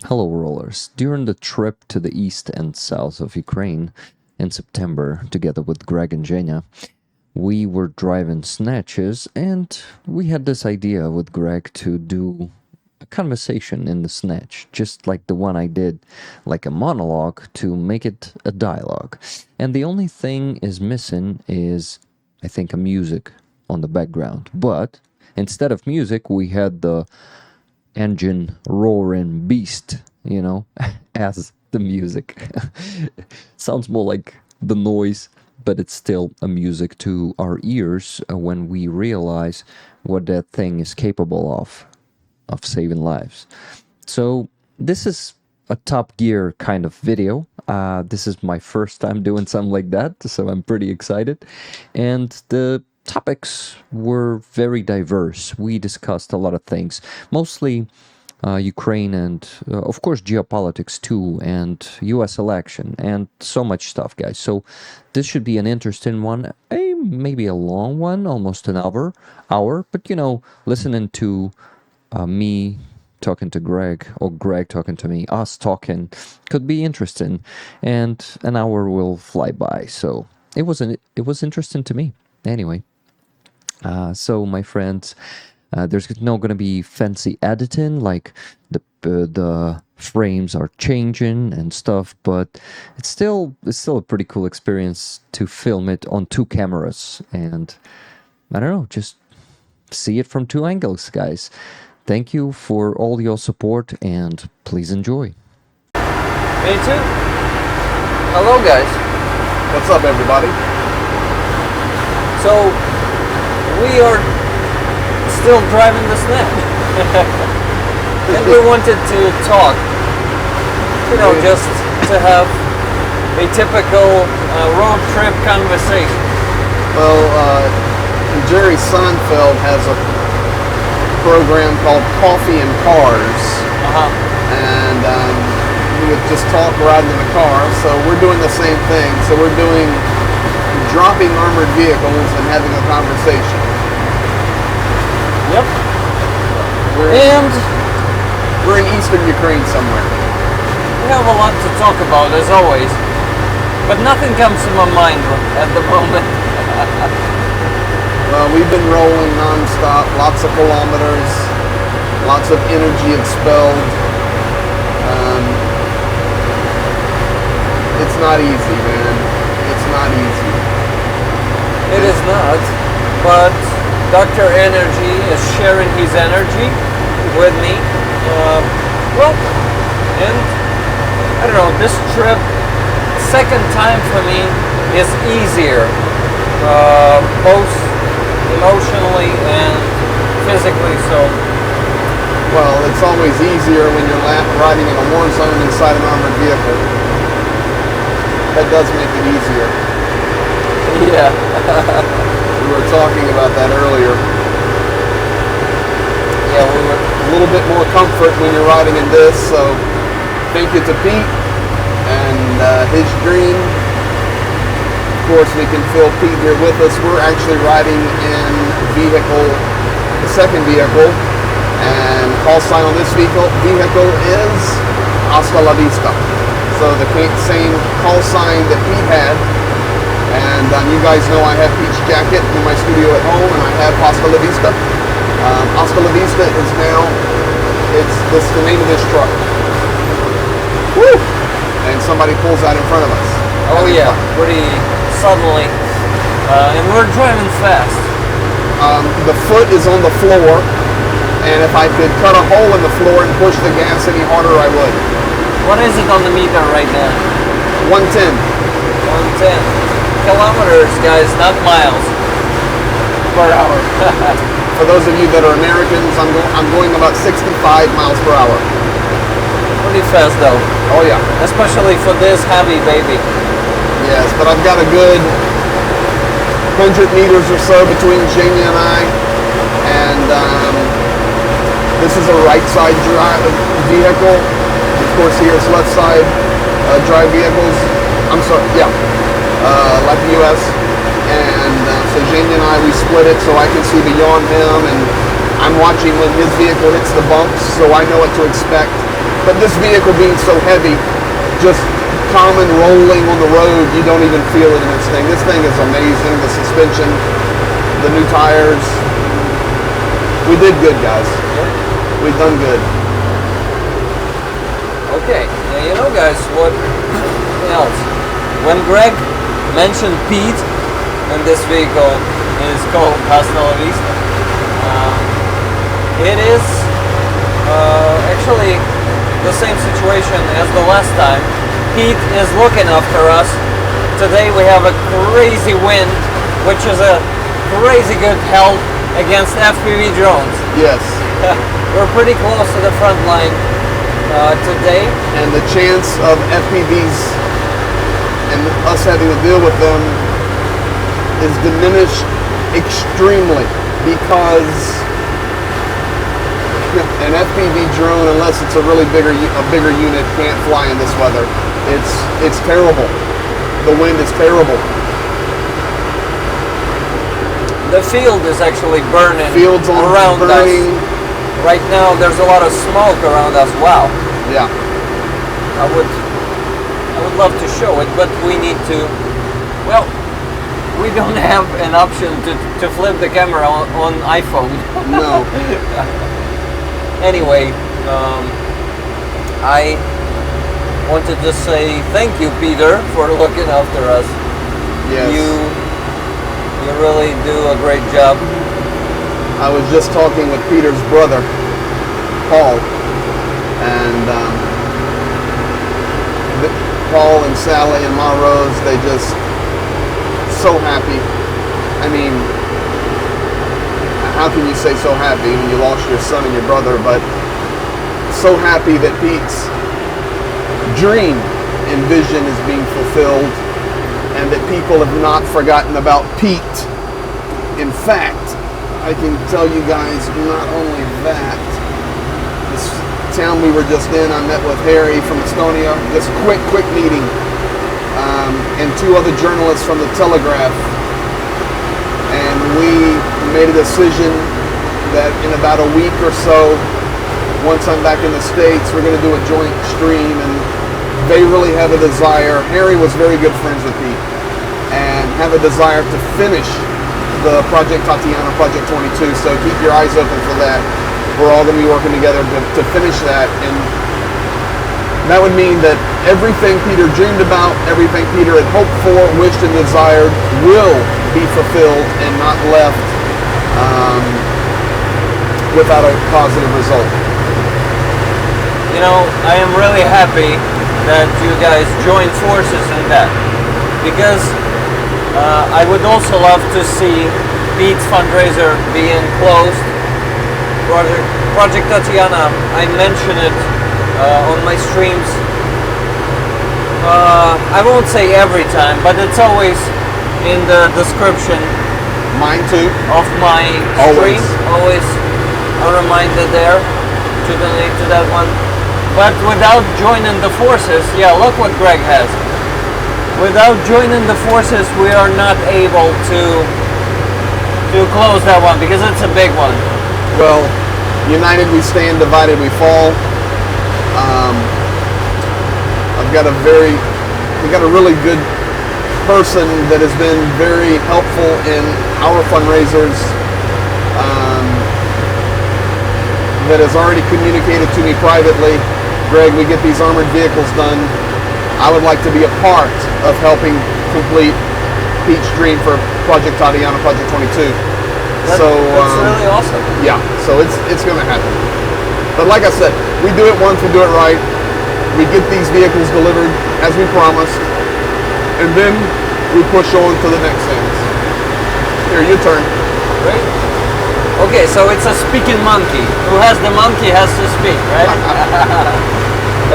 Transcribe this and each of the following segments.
Hello, rollers. During the trip to the east and south of Ukraine in September, together with Greg and Jenya, we were driving Snatches, and we had this idea with Greg to do a conversation in the Snatch, just like the one I did, like a monologue, to make it a dialogue. And the only thing is missing is, I think, a music on the background. But instead of music, we had the engine roaring beast, as the music. Sounds more like the noise, but it's still a music to our ears when we realize what that thing is capable of saving lives. So this is a Top Gear kind of video. This is my first time doing something like that, so I'm pretty excited. And the topics were very diverse. We discussed a lot of things, mostly Ukraine and, of course, geopolitics too, and U.S. election, and so much stuff, guys. So this should be an interesting one, maybe a long one, almost an hour. But listening to me talking to Greg, or Greg talking to me, us talking, could be interesting, and an hour will fly by. So it was interesting to me. Anyway. So my friends, there's no going to be fancy editing, like the frames are changing and stuff, but it's still a pretty cool experience to film it on two cameras, and I don't know, just see it from two angles, guys. Thank you for all your support, and please enjoy. Me too. Hello, guys. What's up, everybody? So, we are still driving the Snatch. And we wanted to talk, just to have a typical road trip conversation. Well, Jerry Seinfeld has a program called Coffee and Cars, and we would just talk riding in the car. So we're doing the same thing. So we're doing dropping armored vehicles and having a conversation. Yep. We're in eastern Ukraine somewhere. We have a lot to talk about, as always, but nothing comes to my mind at the moment. Well, we've been rolling non-stop, lots of kilometers, lots of energy expelled. It's not easy, man. It's not easy. It is not, but Dr. Energy is sharing his energy with me. And I don't know, this trip, second time for me, is easier, both emotionally and physically. So, well, it's always easier when you're riding in a war zone inside an armored vehicle. That does make it easier. yeah. We were talking about that earlier. Yeah, we were. A little bit more comfort when you're riding in this, so thank you to Pete and his dream. Of course, we can feel Pete here with us. We're actually riding in the second vehicle, and call sign on this vehicle is Hasta la Vista. So the same call sign that Pete had. And you guys know I have Pete's jacket in my studio at home, and I have Hasta la Vista. Hasta la Vista is now, this is the name of this truck. Woo! And somebody pulls out in front of us. Oh yeah, pretty suddenly. And we're driving fast. The foot is on the floor, and if I could cut a hole in the floor and push the gas any harder, I would. What is it on the meter right now? 110. 110 kilometers, guys, not miles per hour. For those of you that are Americans, I'm going about 65 miles per hour. Pretty fast though. Oh yeah. Especially for this heavy baby. Yes, but I've got a good 100 meters or so between Jamie and I, and this is a right side drive vehicle. Of course, here's left side drive vehicles. I'm sorry, yeah, like the U.S. And so Jamie and I, we split it so I can see beyond him, and I'm watching when his vehicle hits the bumps, so I know what to expect. But this vehicle being so heavy, just common rolling on the road, you don't even feel it in this thing. This thing is amazing. The suspension, the new tires. We did good, guys. We've done good. Okay, now you know, guys, what else? When Greg mentioned Pete in this vehicle, it's called Hasta la Vista. It is actually the same situation as the last time. Pete is looking after us. Today we have a crazy wind, which is a crazy good help against FPV drones. Yes. We're pretty close to the front line today. And the chance of FPVs and us having to deal with them is diminished extremely, because an FPV drone, unless it's a really bigger unit, can't fly in this weather. It's terrible. The wind is terrible. The field is actually burning Fields around burning. us. Right now there's a lot of smoke around us. Wow. Yeah. I would love to show it, but we need to, well, we don't have an option to flip the camera on iPhone. No. Anyway, I wanted to say thank you, Peter, for looking after us. Yes. You really do a great job. I was just talking with Peter's brother, Paul, and Paul and Sally and Ma Rose, they just so happy. I mean, how can you say so happy when you lost your son and your brother, but so happy that Pete's dream and vision is being fulfilled, and that people have not forgotten about Pete. In fact, I can tell you guys not only that, this town we were just in, I met with Harry from Estonia, this quick meeting, and two other journalists from the Telegraph, and we made a decision that in about a week or so, once I'm back in the States, we're going to do a joint stream, and they really have a desire. Harry was very good friends with Pete, and have a desire to finish the Project Tatiana, Project 22, so keep your eyes open for that. We're all going to be working together to finish that, and that would mean that everything Peter dreamed about, everything Peter had hoped for, wished, and desired will be fulfilled and not left without a positive result. You know, I am really happy that you guys joined forces in that, because I would also love to see Pete's fundraiser being closed. Project Tatiana, I mention it on my streams. I won't say every time, but it's always in the description. Mine too. Of my Always. stream. Always a reminder there to donate to that one. But without joining the forces, yeah, look what Greg has. Without joining the forces, we are not able to close that one, because it's a big one. Well, united we stand, divided we fall. I've got a really good person that has been very helpful in our fundraisers, that has already communicated to me privately, Greg, we get these armored vehicles done. I would like to be a part of helping complete Pete's dream for Project Tatiana, Project 22. That's really awesome. Yeah, so it's going to happen. But like I said, we do it once, we do it right. We get these vehicles delivered as we promised, and then we push on to the next things. Here, your turn. Great. Okay, so it's a speaking monkey. Who has the monkey has to speak, right?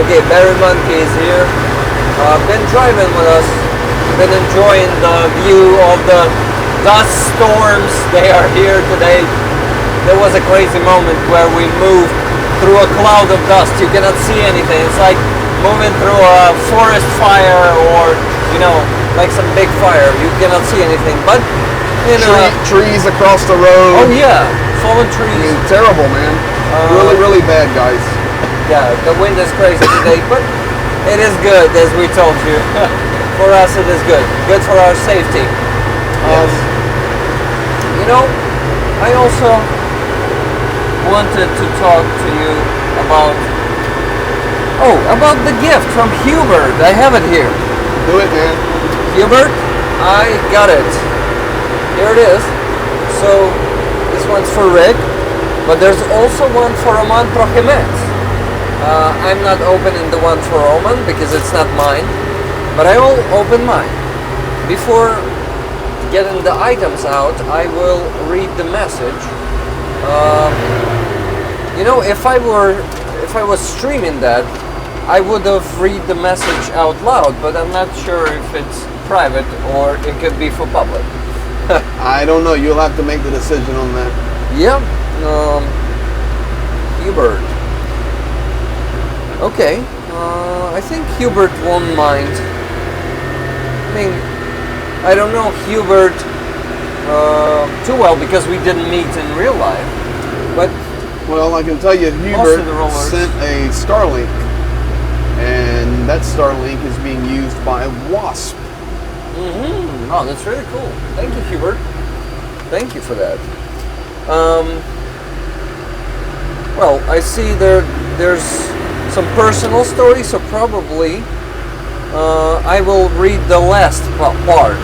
Okay, Barry Monkey is here. Been driving with us. Been enjoying the view of the dust storms. They are here today. There was a crazy moment where we moved through a cloud of dust. You cannot see anything. It's like moving through a forest fire, or, you know, like some big fire. You cannot see anything. But trees across the road. Oh yeah, fallen trees. I mean, terrible, man. Really bad, guys. Yeah, the wind is crazy today, but it is good, as we told you. For us, it is good. Good for our safety. Yes. You know, I also wanted to talk to you about the gift from Hubert. I have it here. Do it, man. Hubert, I got it. Here it is. So this one's for Rick, but there's also one for Roman Prochimets. I'm not opening the one for Roman because it's not mine, but I will open mine. Before getting the items out, I will read the message. You know, if I was streaming that, I would have read the message out loud, but I'm not sure if it's private or it could be for public. I don't know. You'll have to make the decision on that. Yeah, Hubert. Okay, I think Hubert won't mind. I mean, I don't know Hubert too well because we didn't meet in real life, but Well, I can tell you, Most Hubert of the rollers. sent a Starlink, and that Starlink is being used by Wasp. oh, that's really cool. Thank you, Hubert. Thank you for that. Well, I see there's some personal stories, so probably I will read the last part.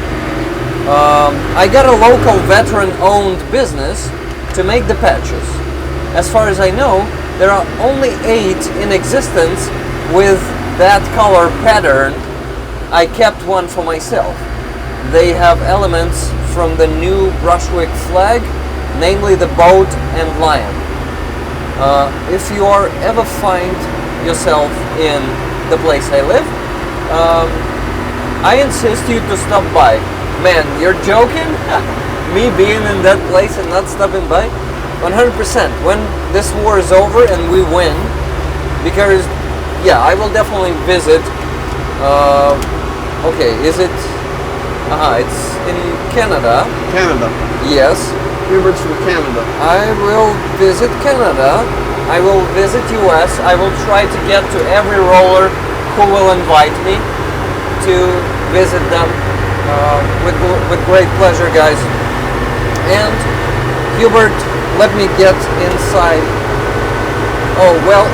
I got a local veteran-owned business to make the patches. As far as I know, there are only 8 in existence with that color pattern. I kept one for myself. They have elements from the new Brunswick flag, namely the boat and lion. If you are ever find yourself in the place I live, I insist you to stop by. Man, you're joking? Me being in that place and not stopping by? 100%. When this war is over and we win, because yeah, I will definitely visit. Okay, is it? It's in Canada. Canada. Yes. Hubert's from Canada. I will visit Canada. I will visit US. I will try to get to every roller who will invite me to visit them with great pleasure, guys. And Hubert, let me get inside. Oh, well,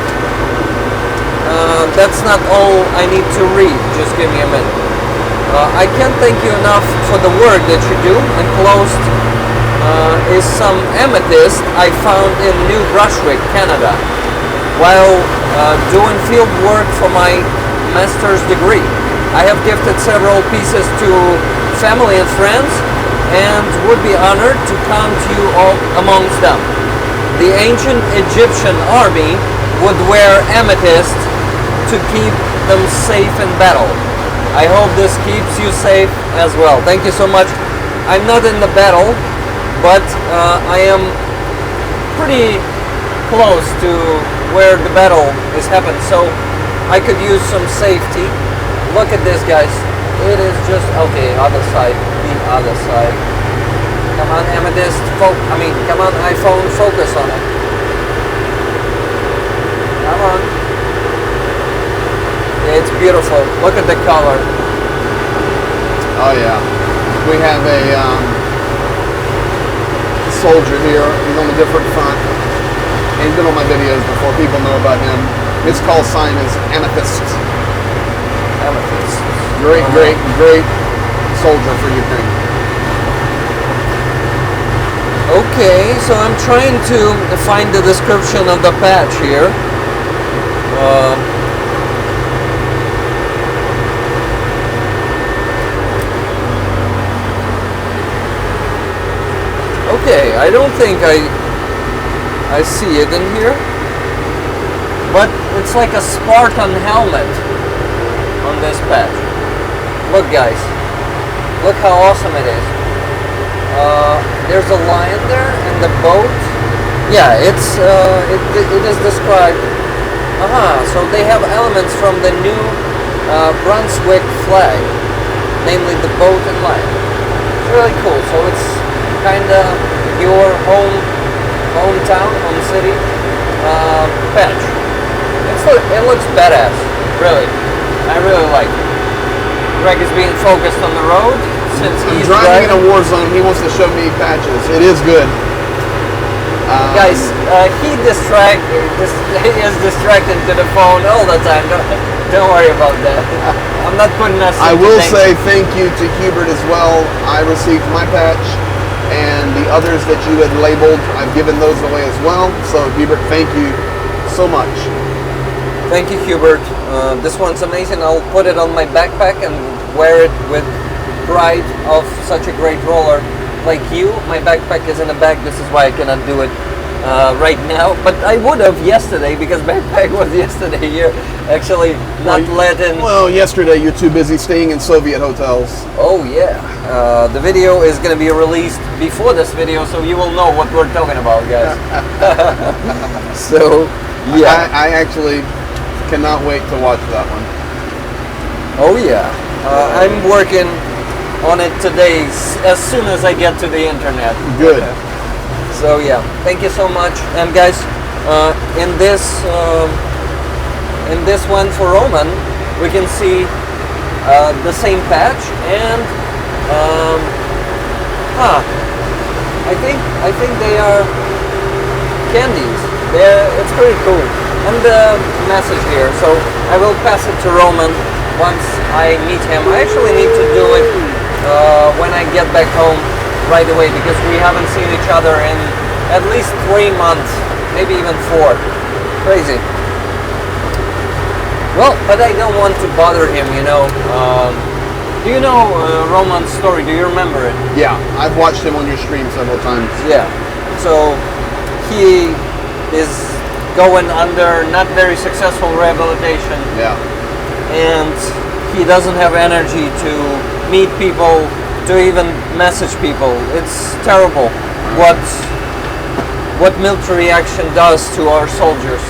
that's not all I need to read. Just give me a minute. I can't thank you enough for the work that you do. Enclosed is some amethyst I found in New Brunswick, Canada, while doing field work for my master's degree. I have gifted several pieces to family and friends and would be honored to count you all amongst them. The ancient Egyptian army would wear amethyst to keep them safe in battle. I hope this keeps you safe as well. Thank you so much. I'm not in the battle, but I am pretty close to where the battle is happening, so I could use some safety. Look at this, guys. It is just okay. Other side, the other side. Come on, Amethyst. Come on, iPhone. Focus on it. Come on. It's beautiful. Look at the color. Oh yeah. We have a soldier here. He's on a different front. And he's been on my videos before. People know about him. His call sign is Amethyst. Amethyst. Great soldier for Ukraine. Okay, so I'm trying to find the description of the patch here. Okay, I don't think I see it in here, but it's like a Spartan helmet on this patch. Look, guys, look how awesome it is. There's a lion there and the boat. Yeah, it is described. So they have elements from the new Brunswick flag, namely the boat and lion. It's really cool. So it's kind of your hometown, home city patch. It's it looks badass. Really, I really like it. Greg is being focused on the road since I'm he's driving in a driving. war zone. He wants to show me patches. It is good. Guys, he is distracted to the phone all the time. Don't worry about that. I'm not putting us. I into will danger. say thank you to Hubert as well. I received my patch, and the others that you had labeled, I've given those away as well. So Hubert, thank you so much. Thank you, Hubert. This one's amazing. I'll put it on my backpack and wear it with pride of such a great roller like you. My backpack is in the back. This is why I cannot do it right now. But I would have yesterday because backpack was yesterday here. Actually, not letting. Well, yesterday you're too busy staying in Soviet hotels. Oh yeah. The video is going to be released before this video, so you will know what we're talking about, guys. So yeah. I actually cannot wait to watch that one. Oh yeah, I'm working on it today as soon as I get to the internet. Good. So yeah, thank you so much. And guys, in this one for Roman, we can see the same patch and I think they are candies. It's pretty cool. And the message here. So I will pass it to Roman once I meet him. I actually need to do it when I get back home right away because we haven't seen each other in at least 3 months, maybe even 4. Crazy. Well, but I don't want to bother him, you know. Do you know Roman's story? Do you remember it? Yeah, I've watched him on your stream several times. Yeah. So he is going under not very successful rehabilitation. Yeah. And he doesn't have energy to meet people, to even message people. It's terrible what military action does to our soldiers.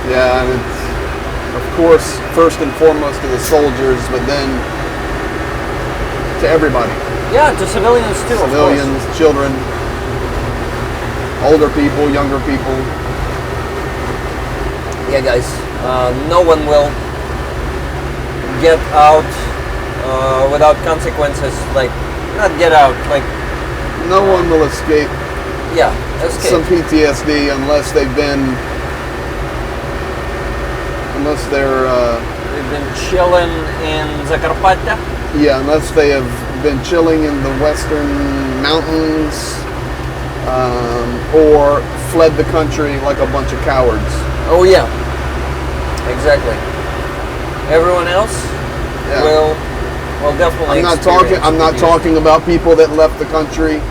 Yeah, and it's, of course, first and foremost to the soldiers, but then to everybody. Yeah, to civilians too. Civilians, children, older people, younger people. Yeah, guys, no one will get out without consequences. Like, not get out, like... No one will escape Yeah, escape. some PTSD unless they've been... Unless they're... They've been chilling in Zakarpattia. Yeah, unless they have been chilling in the western mountains or fled the country like a bunch of cowards. Oh yeah, exactly. Everyone else Yeah. will definitely. I'm not talking about people that left the country.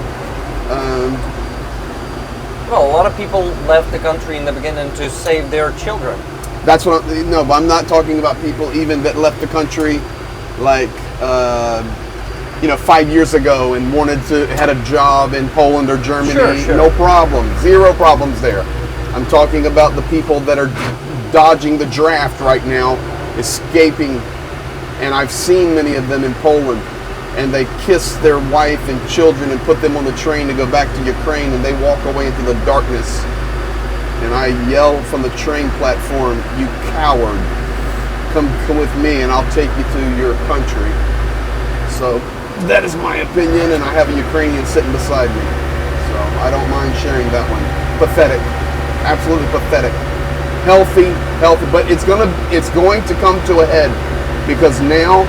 Well, a lot of people left the country in the beginning to save their children. That's what no, but I'm not talking about people even that left the country like 5 years ago and had a job in Poland or Germany. Sure. No problem. 0 problems there. I'm talking about the people that are dodging the draft right now, escaping, and I've seen many of them in Poland, and they kiss their wife and children and put them on the train to go back to Ukraine, and they walk away into the darkness. And I yell from the train platform, "You coward, come with me and I'll take you to your country." So that is my opinion, and I have a Ukrainian sitting beside me. So I don't mind sharing that one. Pathetic. Absolutely pathetic. Healthy, but it's going to come to a head because now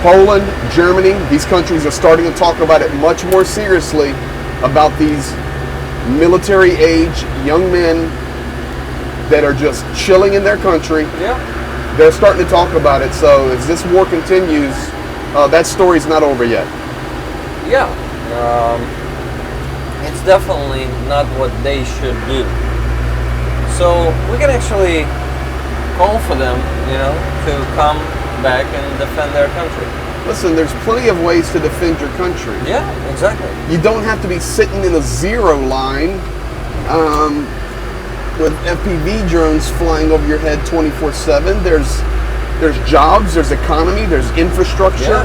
Poland, Germany, these countries are starting to talk about it much more seriously about these military age young men that are just chilling in their country. Yeah. They're starting to talk about it. So as this war continues, that story's not over yet. Yeah. It's definitely not what they should do. So we can actually call for them, to come back and defend their country. Listen, there's plenty of ways to defend your country. Yeah, exactly. You don't have to be sitting in a zero line with FPV drones flying over your head 24/7. There's jobs, there's economy, there's infrastructure.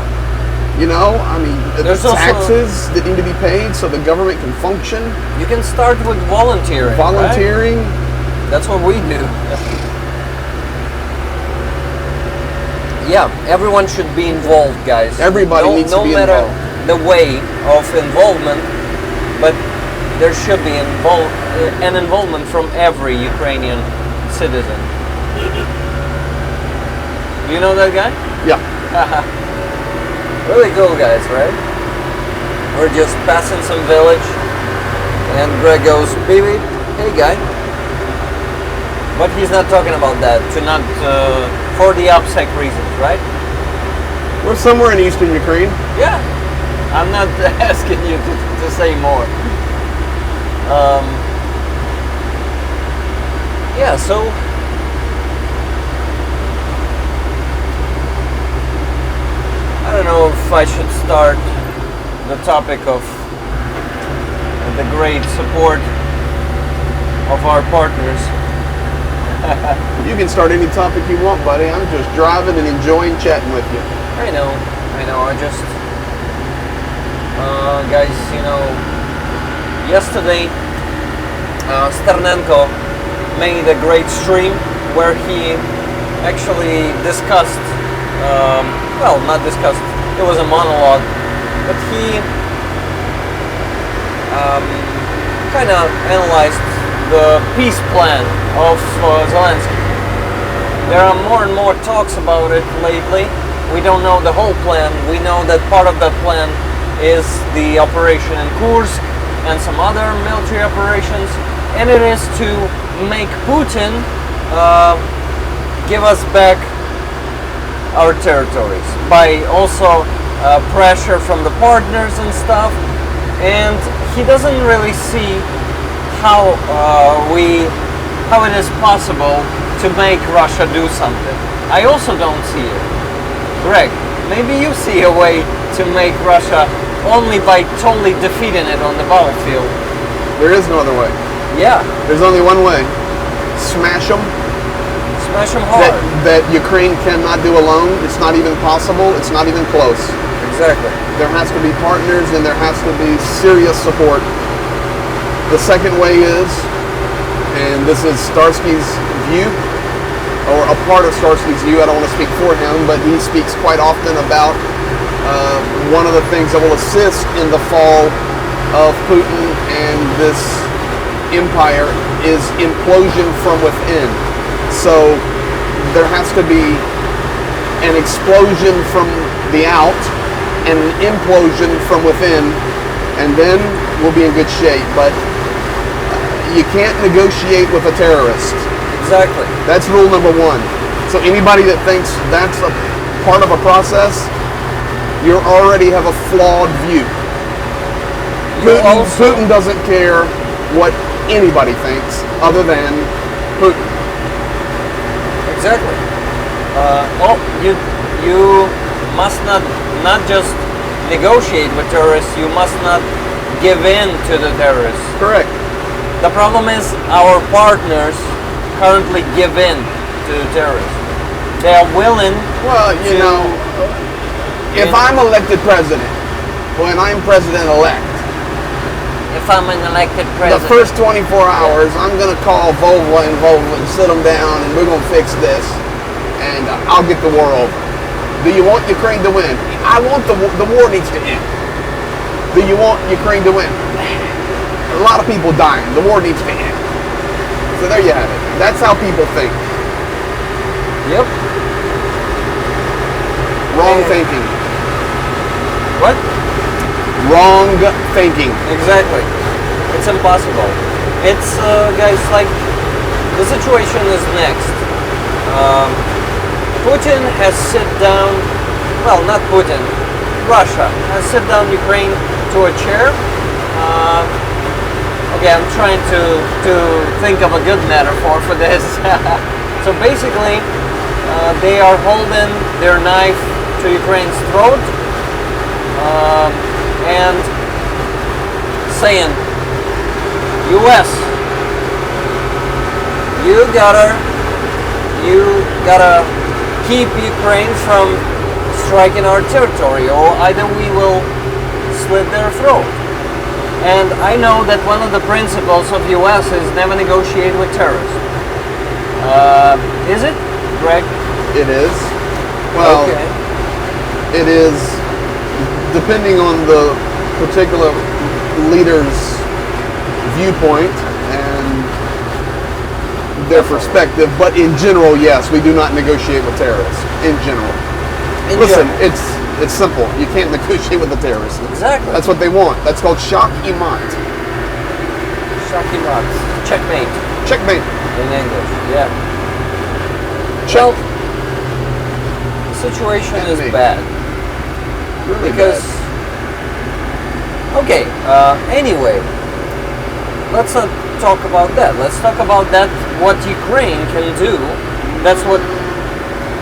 Yeah. There's taxes that need to be paid so the government can function. You can start with volunteering. Volunteering. Right? That's what we do. Yeah, everyone should be involved, guys. Everybody needs to be no matter involved. the way of involvement, but there should be an involvement from every Ukrainian citizen. Do you know that guy? Yeah. Really cool guys, right? We're just passing some village, and Greg goes, beep, beep, hey guy. But he's not talking about that, for the OPSEC reasons, right? We're somewhere in eastern Ukraine. Yeah, I'm not asking you to say more. Yeah, so I don't know if I should start the topic of the great support of our partners. You can start any topic you want, buddy. I'm just driving and enjoying chatting with you. I know. I just, guys, yesterday, Sternenko made a great stream where he actually discussed, well, not discussed, it was a monologue, but he kind of analyzed the peace plan of Zelensky. There are more and more talks about it lately. We don't know the whole plan. We know that part of that plan is the operation in Kursk and some other military operations, and it is to make Putin give us back our territories by also pressure from the partners and stuff. And he doesn't really see how it is possible to make Russia do something. I also don't see it. Greg, maybe you see a way to make Russia only by totally defeating it on the battlefield. There is no other way. Yeah, There's only one way. Smash them. smash them hard. That Ukraine cannot do alone. It's not even possible. It's not even close. Exactly. There has to be partners and there has to be serious support. The second way is, and this is Starsky's view, or a part of Starsky's view, I don't want to speak for him, but he speaks quite often about one of the things that will assist in the fall of Putin and this empire is implosion from within. So there has to be an explosion from the out and an implosion from within, and then we'll be in good shape. But you can't negotiate with a terrorist. Exactly. That's rule number one. So anybody that thinks that's a part of a process, you already have a flawed view. Putin doesn't care what anybody thinks other than Putin. Exactly. You must not just negotiate with terrorists, you must not give in to the terrorists. Correct. The problem is our partners currently give in to the terrorists. They are willing. Well, you know, if I'm elected president, when I'm president-elect, if I'm an elected the president, first 24 hours, I'm going to call Volvo and sit them down, and we're going to fix this, and I'll get the war over. Do you want Ukraine to win? I want the war needs to end. Do you want Ukraine to win? A lot of people dying. The war needs to end. So there you have it. That's how people think. Yep. Wrong thinking. What? Wrong thinking. Exactly. It's impossible. It's, guys, like, the situation is next. Putin has sit down, well, not Putin, Russia has sit down Ukraine to a chair. Okay, I'm trying to think of a good metaphor for this. So basically, they are holding their knife to Ukraine's throat and saying, U.S., you gotta keep Ukraine from striking our territory, or either we will slit their throat. And I know that one of the principles of U.S. is never negotiate with terrorists. Is it, Greg? It is. Well, Okay. it is depending on the particular leader's viewpoint and their perspective, but in general, yes, we do not negotiate with terrorists. In general. Listen, it's simple. You can't negotiate with the terrorists. Exactly. That's what they want. That's called shock imat. Shocking rocks. Checkmate Checkmate. in English. Yeah. Check. Well, the situation is Checkmate. bad Really because. bad. Okay. Anyway, let's not talk about that. Let's talk about that. What Ukraine can do. That's what.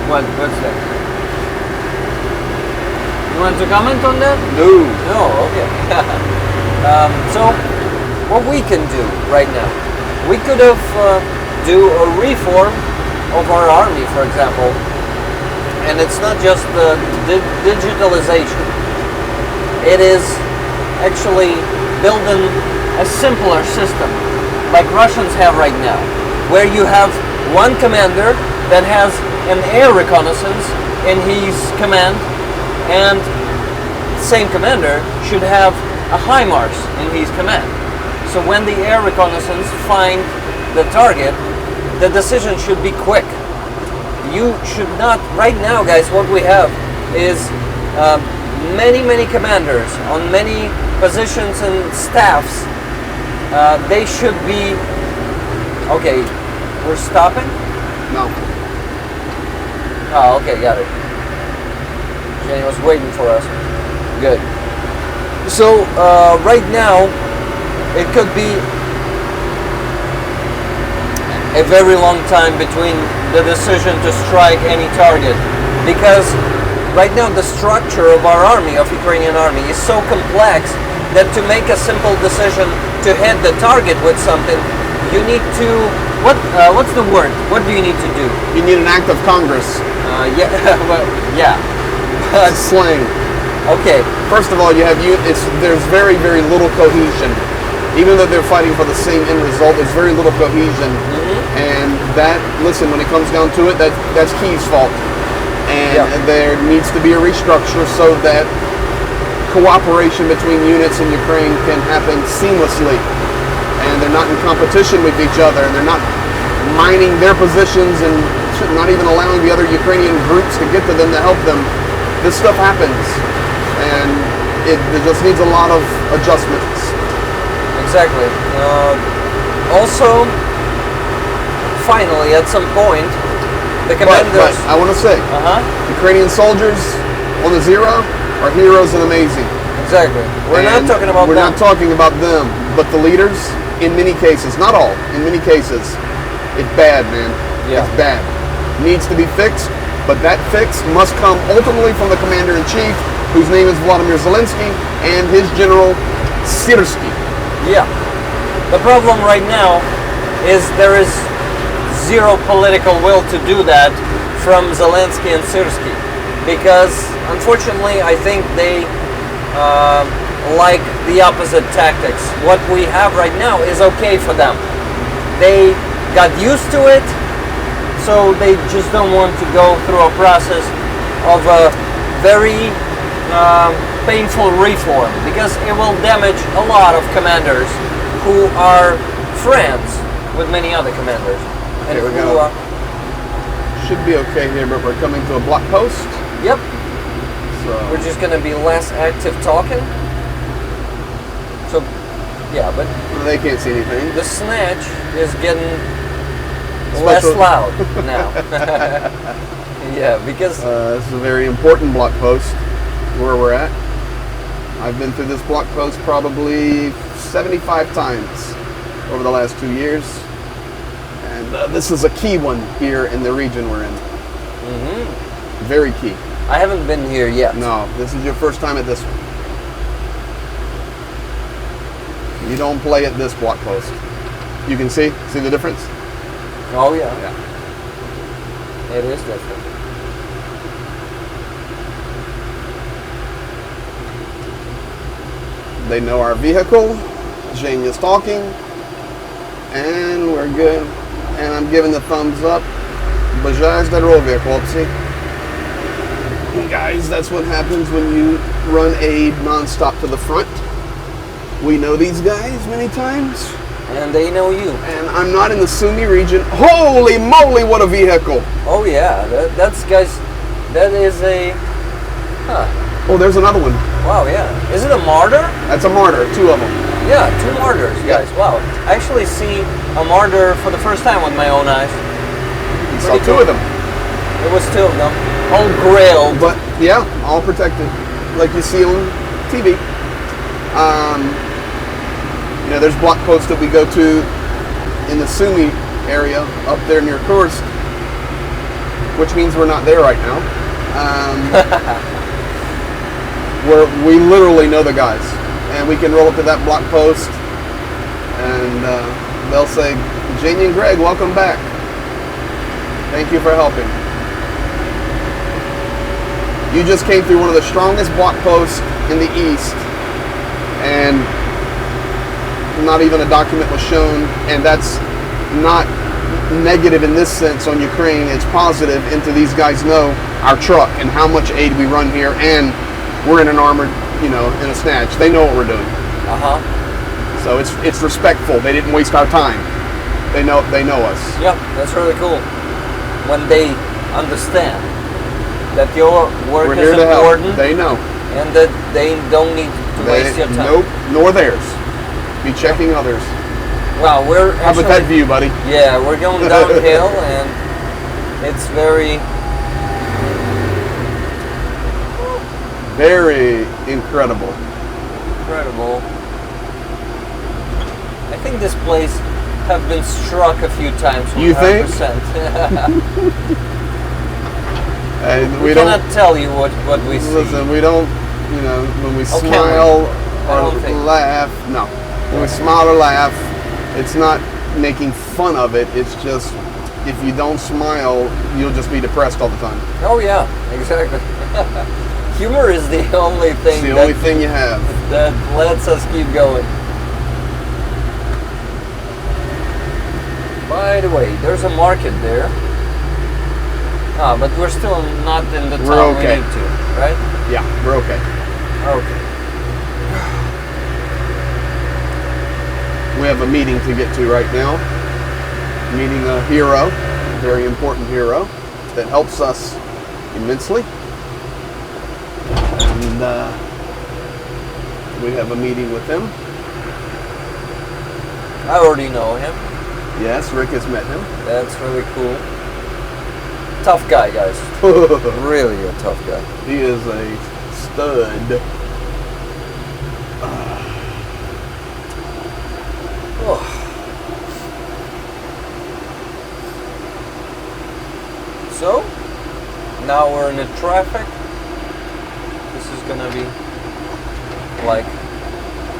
What's that? You want to comment on that? No. No, okay. So, what we can do right now, we could have do a reform of our army, for example, and it's not just the digitalization. It is actually building a simpler system, like Russians have right now, where you have one commander that has an air reconnaissance in his command, and same commander should have a HIMARS in his command. So when the air reconnaissance find the target, the decision should be quick. You should not, right now guys, what we have is many commanders on many positions and staffs. They should be, okay, we're stopping? No. Oh, okay, got it. Jenny was waiting for us. Good. So, right now, it could be a very long time between the decision to strike any target. Because right now the structure of our army, of Ukrainian army, is so complex that to make a simple decision to hit the target with something, you need to, what's the word? What do you need to do? You need an act of Congress. Yeah, well, yeah. That's slang. Okay. First of all, there's very little cohesion. Even though they're fighting for the same end result, there's very little cohesion. And that, listen, when it comes down to it, that's Kyiv's fault. And there needs to be a restructure so that cooperation between units in Ukraine can happen seamlessly. And they're not in competition with each other, and they're not mining their positions and not even allowing the other Ukrainian groups to get to them to help them. This stuff happens, and it just needs a lot of adjustments. Exactly. Also, finally, at some point, the commanders. But I want to say, Ukrainian soldiers on the zero are heroes and amazing. Exactly. We're not talking about We're them. not talking about them, but the leaders, in many cases, not all, in many cases, it's bad, man. Yeah. It's bad. Needs to be fixed, but that fix must come ultimately from the commander-in-chief, whose name is Vladimir Zelensky, and his general Sirsky. Yeah. The problem right now is there is zero political will to do that from Zelensky and Sirsky, because unfortunately I think they like the opposite tactics. What we have right now is okay for them. They got used to it, so they just don't want to go through a process of a very painful reform, because it will damage a lot of commanders who are friends with many other commanders. And Here we who go. Should be okay here, but we're coming to a block post. Yep. So We're just gonna be less active talking. So, yeah, but they can't see anything. the Snatch is getting less Special- loud now. Yeah, because This is a very important block post where we're at. I've been through this block post probably 75 times over the last 2 years. And this is a key one here in the region we're in. Very key. I haven't been here yet. No, this is your first time at this one. You don't play at this block post. You can see the difference? Oh yeah, Yeah. it is different. They know our vehicle. Zhenya's talking. And we're good. And I'm giving the thumbs up. Бажаю здоров'я, хлопці. Guys, that's what happens when you run a non-stop to the front. We know these guys many times. And they know you. And I'm not in the Sumi region. Holy moly, what a vehicle! Oh yeah, that's guys. That is a. Huh. Oh, there's another one. Wow, yeah. Is it a martyr? That's a martyr, 2 of them. Yeah, 2 martyrs, guys. Wow. I actually see a martyr for the first time with my own eyes. You saw 2 of them. It was 2 of them. All grilled. But yeah, all protected, like you see on TV. You know, there's block posts that we go to in the Sumi area up there near Kursk, which means we're not there right now. Where we literally know the guys, and we can roll up to that block post, and they'll say, "Janie and Greg, welcome back. Thank you for helping." You just came through one of the strongest block posts in the East, and not even a document was shown, and that's not negative in this sense on Ukraine. It's positive into these guys know our truck and how much aid we run here, and we're in an armored, you know, in a Snatch. They know what we're doing. So it's respectful. They didn't waste our time. They know us. Yeah, that's really cool. When they understand that your work We're is here to help. important, They know. and that they don't need to waste your time. Nope, nor theirs. Be checking others. Wow, we're How about actually, that view, buddy? Yeah, we're going downhill, and it's very. Very incredible. Incredible. I think this place have been struck a few times. You think? 100%. And we cannot tell you what we see. Listen, we don't, you know, when we Oh, can smile we? I or don't think. laugh, no. When we smile or laugh, it's not making fun of it. It's just, if you don't smile, you'll just be depressed all the time. Oh yeah, exactly. Humor is the only thing. It's the only thing you have. That lets us keep going. By the way, there's a market there. Ah, but we're still not in the We're town okay. we need to, right? Yeah, we're okay. Okay. We have a meeting to get to right now. Meeting a hero, a very important hero that helps us immensely. And we have a meeting with him. I already know him. Yes, Rick has met him. That's really cool. Tough guy, guys. Really a tough guy. He is a stud. Oh. So, now we're in the traffic. This is gonna be like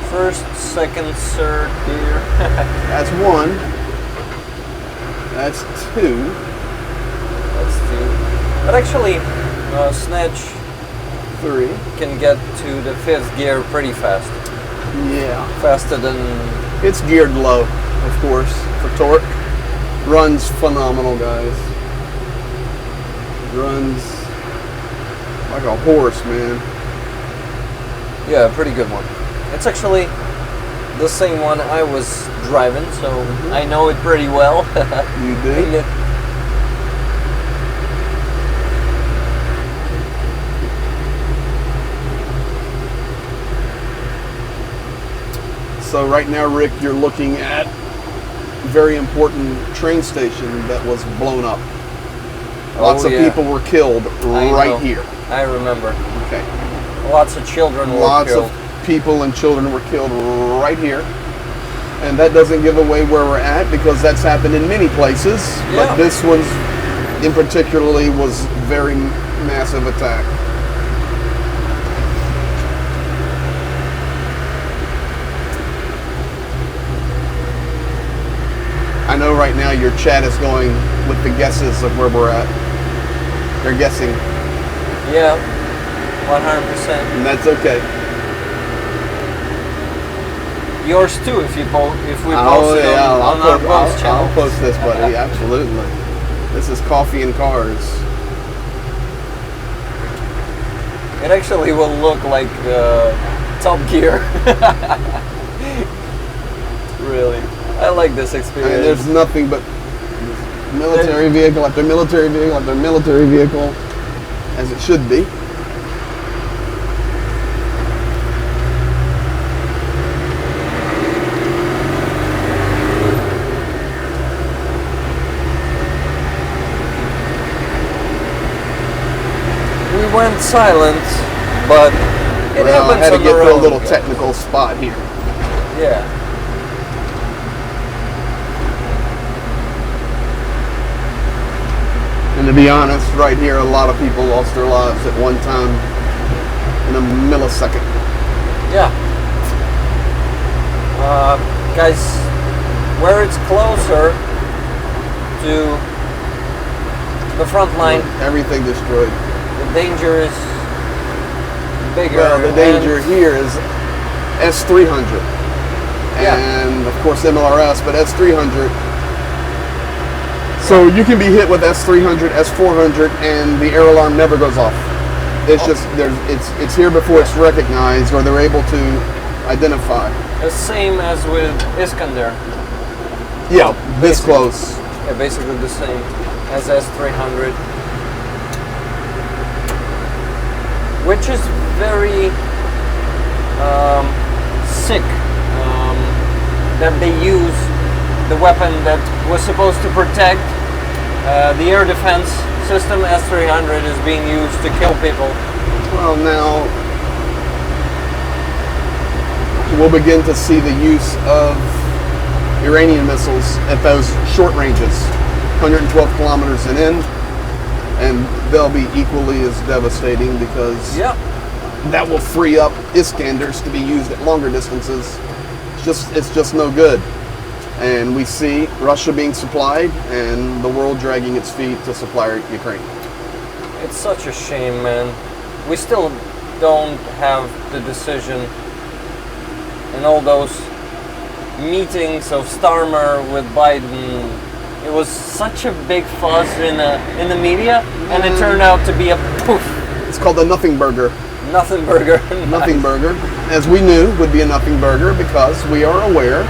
first, second, third here. That's 1. That's 2. That's 2. But actually, Snatch 3. can get to the 5th gear pretty fast. Yeah. Faster than... It's geared low, of course, for torque. Runs phenomenal, guys. Runs like a horse, man. Yeah, pretty good one. It's actually the same one I was driving, so I know it pretty well. You do? So right now, Rick, you're looking at a very important train station that was blown up. Lots of people were killed right here. I remember. Okay. Lots of children were Lots killed. of people and children were killed right here. And that doesn't give away where we're at because that's happened in many places. Yeah. But this one's in particularly was very massive attack. I know right now your chat is going with the guesses of where we're at. They're guessing. Yeah, 100%. And that's okay. Yours too, if we post Oh, it yeah, on our post channel. I'll post this, buddy. Absolutely. This is Coffee and Cars. It actually will look like Top Gear. Really, I like this I experience. mean, there's nothing but military vehicle after military vehicle after military vehicle, as it should be. We went silent, but it Well, I happens had to on get the to a road. little technical spot here. Yeah. And to be honest, right here, a lot of people lost their lives at one time in a millisecond. Yeah. Guys, where it's closer to the front line, Everything destroyed. the danger is bigger. Well, the danger and- here is S300. Yeah. And of course MLRS, but S300. So you can be hit with S300, S400, and the air alarm never goes off. It's Oh. just it's here before it's recognized, or they're able to identify. The same as with Iskander. Yeah, this basically. close. Yeah, basically the same as S300. Which is very sick that they use the weapon that was supposed to protect the air defense system. S300 is being used to kill people. Well, now we'll begin to see the use of Iranian missiles at those short ranges, 112 kilometers and in, and they'll be equally as devastating because Yep. that will free up Iskanders to be used at longer distances. It's just no good. And we see Russia being supplied and the world dragging its feet to supply Ukraine. It's such a shame, man. We still don't have the decision in all those meetings of Starmer with Biden. It was such a big fuss in the media, and it turned out to be a poof, It's called the nothing burger. nothing burger. Nothing burger, as we knew would be a nothing burger because we are aware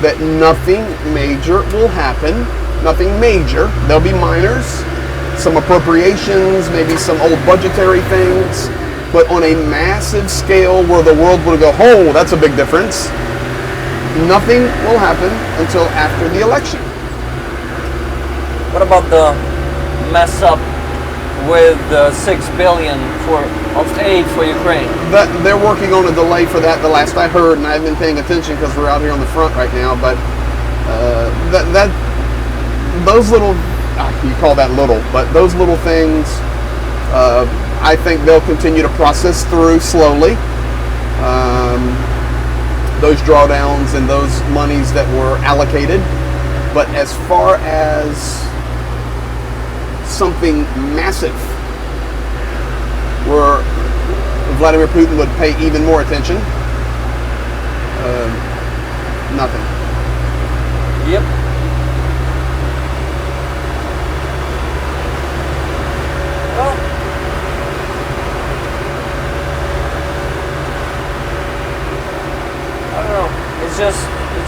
that nothing major will happen. Nothing major. There'll be minors, some appropriations, maybe some old budgetary things, but on a massive scale where the world will go, oh, that's a big difference. Nothing will happen until after the election. What about the mess up with the $6 billion of aid for Ukraine? That they're working on a delay for that. The last I heard, and I've been paying attention because we're out here on the front right now. But those little, you call that little, but those little things, I think they'll continue to process through slowly. Those drawdowns and those monies that were allocated. But as far as something massive where Vladimir Putin would pay even more attention, nothing. Yep. Well, I don't know. It's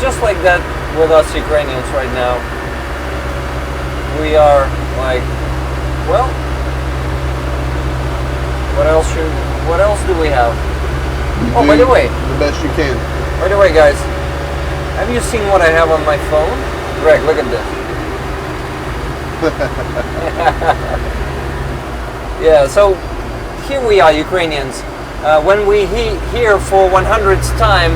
just like that with us Ukrainians right now. We are like, well, what else do we have? Oh, by the way, the best you can. By the way, guys, have you seen what I have on my phone? Greg, look at this. Yeah, so here we are, Ukrainians. When we hear for 100th time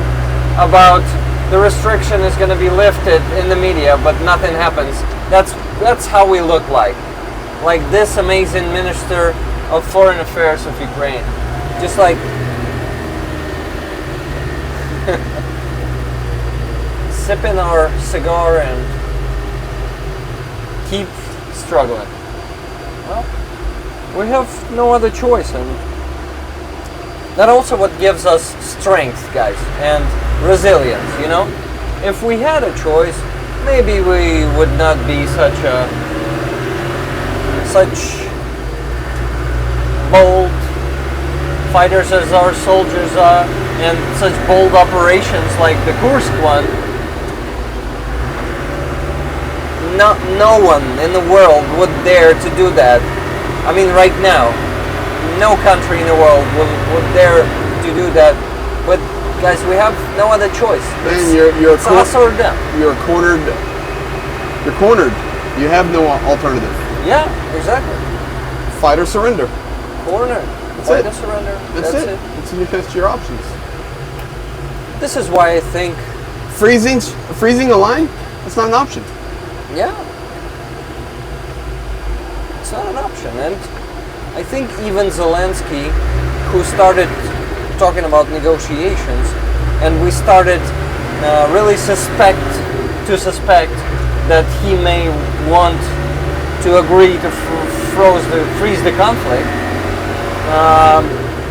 about the restriction is going to be lifted in the media, but nothing happens. That's how we look like this amazing Minister of Foreign Affairs of Ukraine. Just like sipping our cigar and keep struggling. Well, we have no other choice, and that also what gives us strength, guys, and resilience, you know? If we had a choice, maybe we would not be such bold fighters as our soldiers are, and such bold operations like the Kursk one, no one in the world would dare to do that. I mean, right now, no country in the world would dare to do that. But guys, we have no other choice. Man, you're It's us or them. You're cornered. You're cornered. You have no alternative. Yeah, exactly. Fight or surrender. Corner. That's Fight it. or surrender. That's it. That's your options. This is why I think, Freezing a line. That's not an option. yeah, it's not an option. And I think even Zelensky, who started talking about negotiations, and we started really suspect that he may want to agree to freeze the conflict.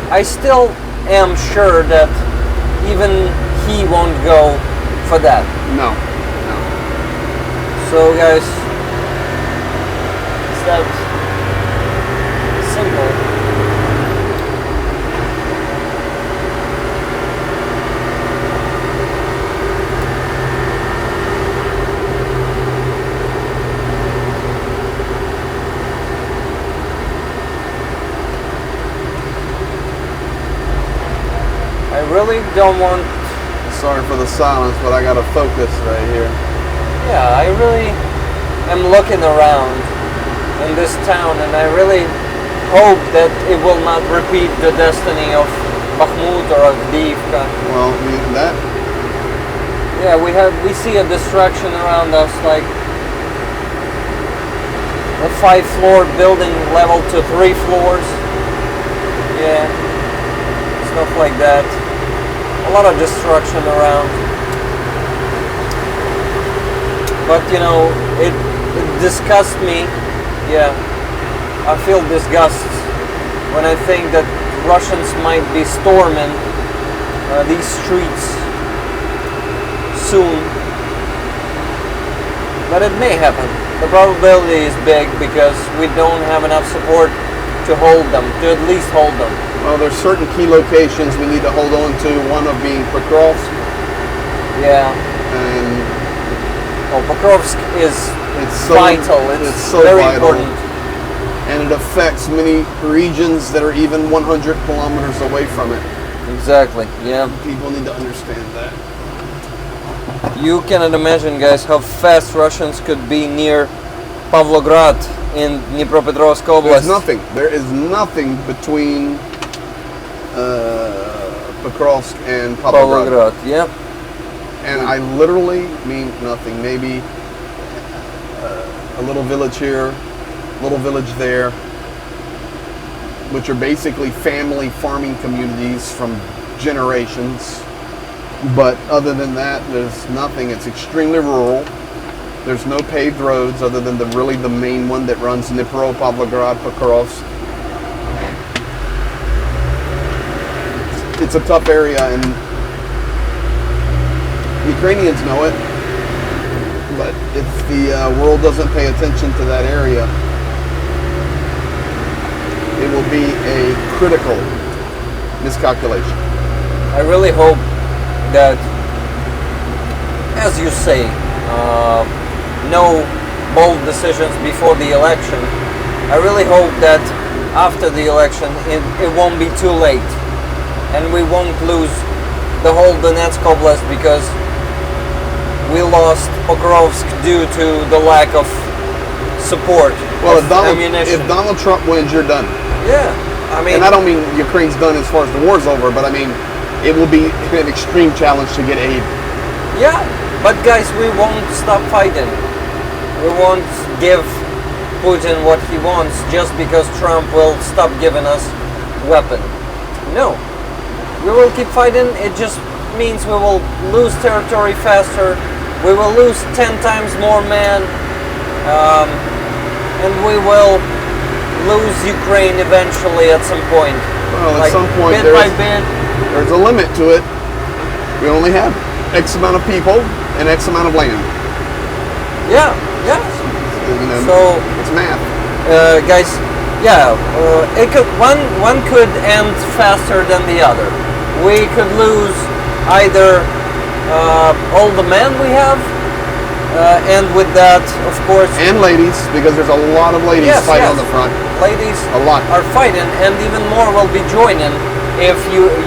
I still am sure that even he won't go for that. No. So guys, it's that simple. I really don't want. Sorry for the silence, but I gotta focus right here. Yeah, I really am looking around in this town, and I really hope that it will not repeat the destiny of Bakhmut or Avdiivka. Well, that. Yeah, we see a destruction around us, like a 5-floor building leveled to 3 floors. Yeah, stuff like that. A lot of destruction around. But you know, it disgusts me. Yeah, I feel disgust when I think that Russians might be storming these streets soon. But it may happen. The probability is big because we don't have enough support to hold them, to at least hold them. Well, there's certain key locations we need to hold on to. One of being Pokrovsk, Yeah. and Well, Pokrovsk is it's so vital. It's so very vital, important. and it affects many regions that are even 100 kilometers away from it. Exactly. Yeah. People need to understand that. You cannot imagine, guys, how fast Russians could be near Pavlograd in Dnipropetrovsk Oblast. There's nothing. There is nothing between Pokrovsk and Pavlograd. Pavlograd. Yeah. And I literally mean nothing. Maybe a little village here, a little village there, which are basically family farming communities from generations. But other than that, there's nothing. It's extremely rural. There's no paved roads other than the main one that runs Dnipro, Pavlograd, Pokrovsk. It's a tough area, and Ukrainians know it. But if the world doesn't pay attention to that area, it will be a critical miscalculation. I really hope that, as you say, no bold decisions before the election. I really hope that after the election it won't be too late and we won't lose the whole Donetsk Oblast because we lost Pokrovsk due to the lack of support. Well, of ammunition. if Donald Trump wins, you're done. Yeah, I mean, And I don't mean Ukraine's done as far as the war's over, but I mean it will be an extreme challenge to get aid. yeah, but guys, we won't stop fighting. We won't give Putin what he wants just because Trump will stop giving us weapon. No, we will keep fighting. It just means we will lose territory faster. We will lose 10 times more men, and we will lose Ukraine eventually at some point. Well, at some point bit by bit. there's a limit to it. We only have X amount of people and X amount of land. Yeah, yeah. You know, So, it's math. guys, Yeah, one could end faster than the other. We could lose either all the men we have, and with that, of course, And ladies, because there's a lot of ladies yes, fighting yes, on the front. ladies A lot. are fighting, and even more will be joining if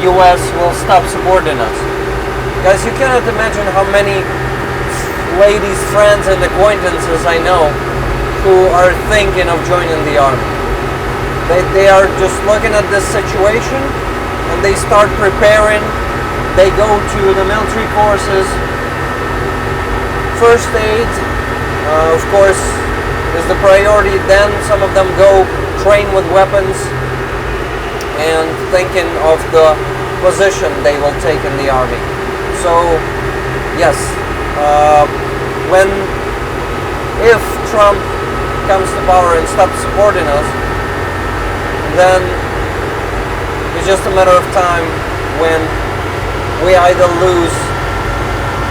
U.S. will stop supporting us. Guys, you cannot imagine how many ladies, friends, and acquaintances I know who are thinking of joining the army. They are just looking at this situation and they start preparing. They go to the military courses. First aid, of course, is the priority. Then some of them go train with weapons and thinking of the position they will take in the army. So, yes, if Trump comes to power and stops supporting us, then it's just a matter of time when we either lose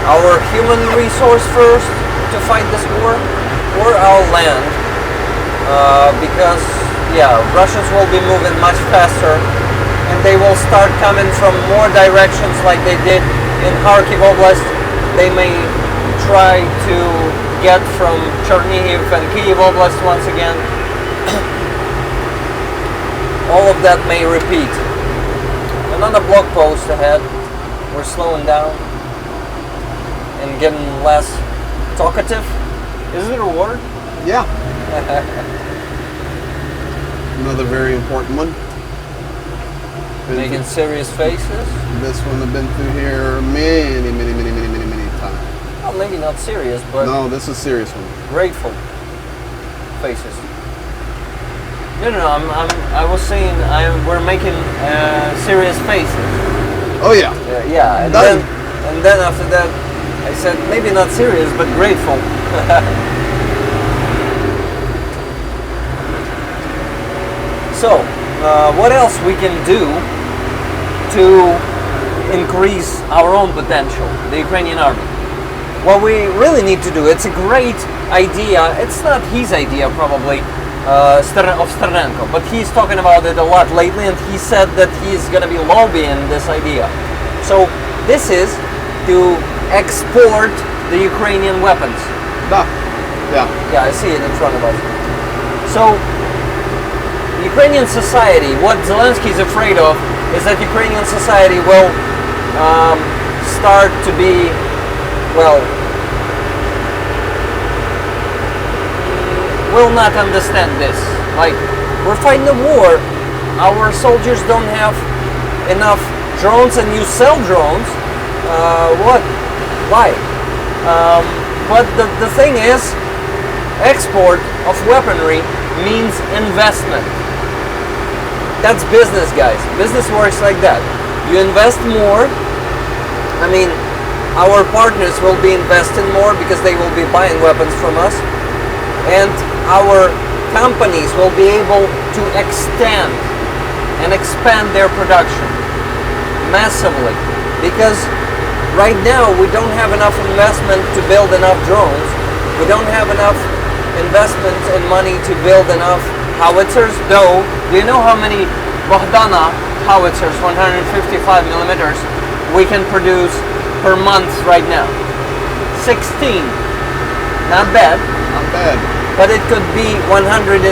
our human resource first to fight this war, or our land, because Russians will be moving much faster, and they will start coming from more directions like they did in Kharkiv Oblast. They may try to get from Chernihiv and Kyiv Oblast once again. All of that may repeat. Another blog post ahead. We're slowing down and getting less talkative. Is it a word? Yeah. Another very important one. Making serious faces. This one I've been through here many times. Well, maybe not serious, but No, this is a serious one. grateful faces. No. I was saying we're making serious faces. Oh yeah. Yeah. And then after that, I said maybe not serious, but grateful. So, what else we can do to increase our own potential, the Ukrainian army? What we really need to do, it's a great idea. It's not his idea, probably, of Sternenko, but he's talking about it a lot lately, and he said that he's going to be lobbying this idea. So, this is to export the Ukrainian weapons. Yeah. Yeah, I see it in front of us. So, Ukrainian society, what Zelensky is afraid of is that Ukrainian society will start to be, will not understand this. Like, we're fighting a war, our soldiers don't have enough drones, and you sell drones. What? Why? But the thing is, export of weaponry means investment. That's business, guys. Business works like that. You invest more. I mean, our partners will be investing more because they will be buying weapons from us. And our companies will be able to extend and expand their production massively. Because right now we don't have enough investment to build enough drones. We don't have enough investment and money to build enough howitzers, though. Do you know how many Bohdana howitzers, 155 millimeters, we can produce per month right now? 16. Not bad. Not bad. But it could be 160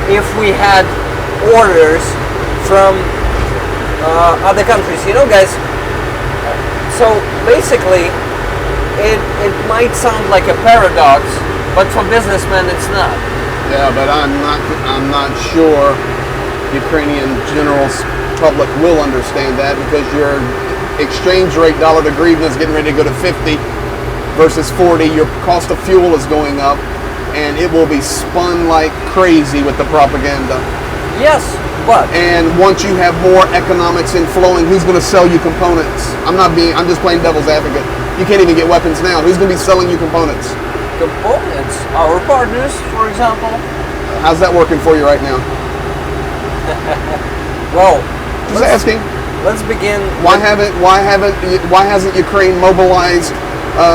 if we had orders from other countries. You know, guys, so basically it might sound like a paradox, but for businessmen it's not. Yeah, but I'm not sure Ukrainian generals public will understand that, because your exchange rate dollar to hryvnia is getting ready to go to 50 versus 40. Your cost of fuel is going up, and it will be spun like crazy with the propaganda. Yes, but And once you have more economics in flowing, who's going to sell you components? I'm just playing devil's advocate. You can't even get weapons now. Who's going to be selling you components? components, our partners, for example. How's that working for you right now? Well, Just asking. let's begin. Why hasn't Ukraine mobilized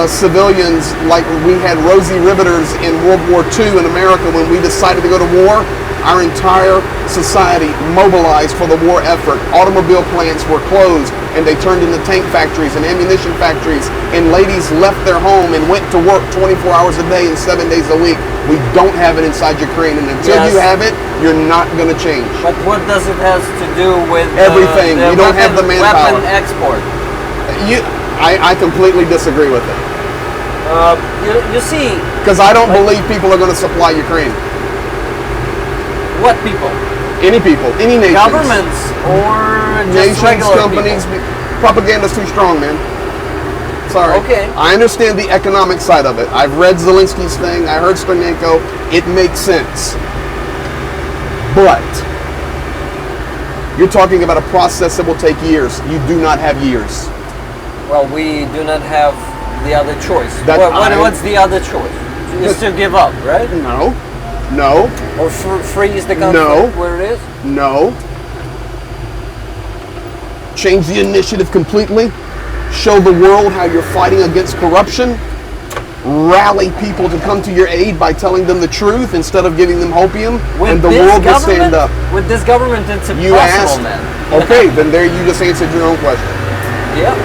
civilians like we had Rosie Riveters in World War II in America when we decided to go to war. Our entire society mobilized for the war effort. Automobile plants were closed and they turned into tank factories and ammunition factories, and ladies left their home and went to work 24 hours a day and 7 days a week. We don't have it inside Ukraine, and until you have it, you're not going to change. But what does it has to do with everything? The you don't have the manpower. Weapon export. I completely disagree with it. You see, because I don't believe people are going to supply Ukraine. What people? Any people, any nations. Governments or just nations, regular companies. people? Propaganda's too strong, man. Sorry. Okay. I understand the economic side of it. I've read Zelensky's thing. I heard Sternenko. It makes sense. But you're talking about a process that will take years. You do not have years. Well, we do not have the other choice. What's the other choice? Just to give up, right? No. Or freeze the conflict where it is? No. Change the initiative completely. Show the world how you're fighting against corruption. Rally people to come to your aid by telling them the truth instead of giving them opium, and the world will stand up. With this government, it's impossible, you asked, man. Okay, then there you just answered your own question. Yeah.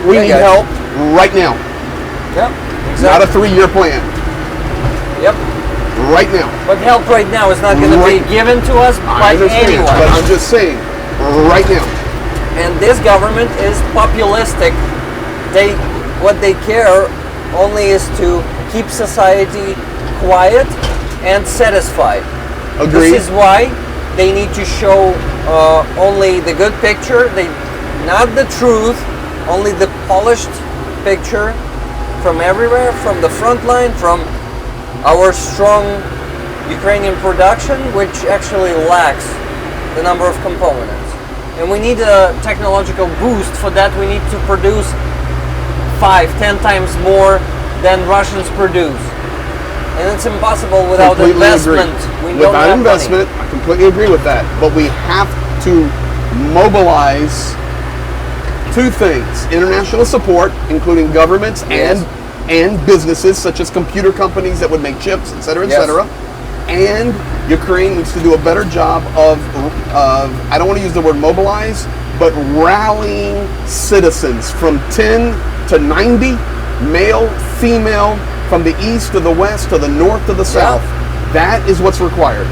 We need help right now. Yep. Exactly. Not a 3-year plan. Yep. Right now. But help right now is not going to be given to us by anyone. But I'm just saying, right now. And this government is populistic. What they care only is to keep society quiet and satisfied. Agreed. This is why they need to show only the good picture, not the truth, only the polished picture from everywhere, from the front line, from our strong Ukrainian production, which actually lacks the number of components. And we need a technological boost. For that, we need to produce 5-10 times more than Russians produce. And it's impossible without investment. Without investment, I completely agree with that. But we have to mobilize two things: international support, including governments and businesses such as computer companies that would make chips, etc., etc. And Ukraine needs to do a better job of I don't want to use the word mobilize, but rallying citizens from 10 to 90, male, female, from the east to the west to the north to the south. That is what's required.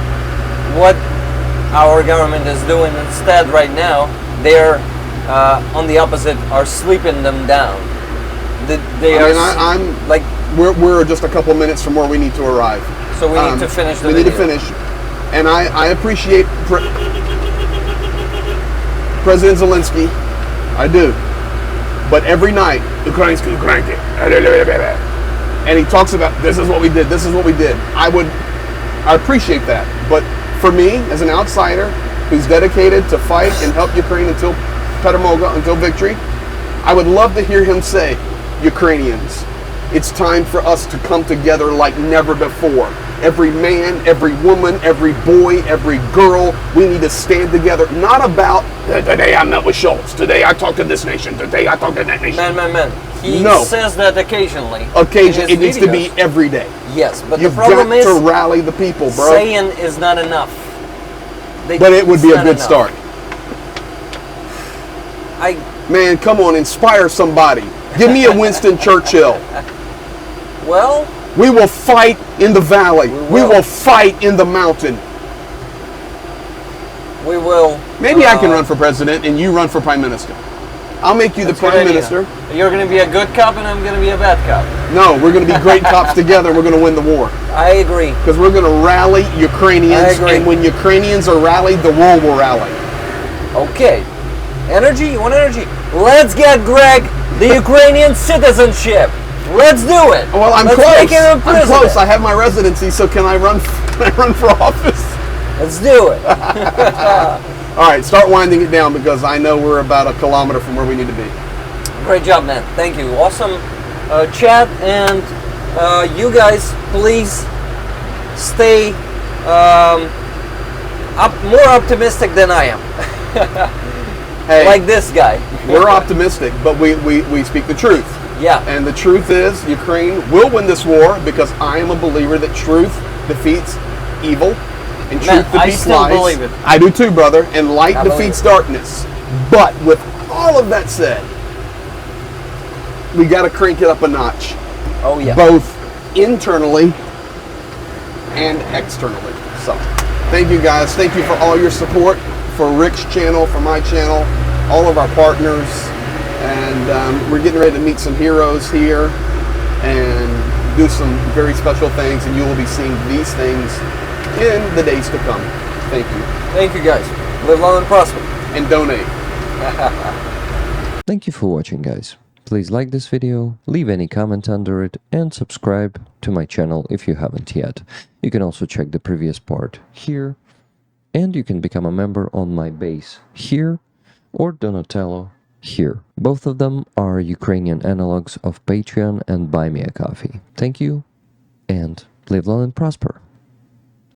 What our government is doing instead right now, they're on the opposite, are sleeping them down. We're just a couple minutes from where we need to arrive. So we need to finish the video. We need to finish. And I appreciate President Zelensky. I do. But every night, and he talks about, this is what we did, this is what we did. I appreciate that. But for me, as an outsider who's dedicated to fight and help Ukraine until Peremoga, until victory, I would love to hear him say, Ukrainians, it's time for us to come together like never before. Every man, every woman, every boy, every girl, we need to stand together. Not about, today I met with Schultz, today I talked to this nation, today I talked to that nation. Man. He says that occasionally. Occasionally, it needs to be every day. Yes, but the problem is, you've got to rally the people, bro. Saying is not enough. But it would be a good start. Man, come on, inspire somebody. Give me a Winston Churchill. Well, we will fight in the valley. We will fight in the mountain. We will. Maybe I can run for president and you run for prime minister. I'll make you the prime minister. You're going to be a good cop and I'm going to be a bad cop. No, we're going to be great cops together. We're going to win the war. I agree. Because we're going to rally Ukrainians. And when Ukrainians are rallied, the world will rally. Okay. Energy? You want energy? Let's get Greg the Ukrainian citizenship. Let's do it. Well, I'm close. Make him a I'm close. I have my residency, so can I run for office? Let's do it. All right, start winding it down because I know we're about a kilometer from where we need to be. Great job, man. Thank you. Awesome chat. And you guys, please stay more optimistic than I am. Hey, like this guy. We're optimistic, but we speak the truth. Yeah. And the truth is, Ukraine will win this war because I am a believer that truth defeats evil and truth Man, I defeats still lies. believe it. I do too, brother. And light I believe defeats it. darkness. But with all of that said, we got to crank it up a notch, Oh yeah. both internally and externally. So, thank you guys. Thank you for all your support for Rick's channel, for my channel, all of our partners. And we're getting ready to meet some heroes here and do some very special things. And you will be seeing these things in the days to come. Thank you. Thank you guys. Live long and prosper. And donate. Thank you for watching, guys. Please like this video, leave any comment under it, and subscribe to my channel if you haven't yet. You can also check the previous part here, and you can become a member on my base here, or Donatello here. Both of them are Ukrainian analogs of Patreon and Buy Me a Coffee. Thank you, and live long and prosper.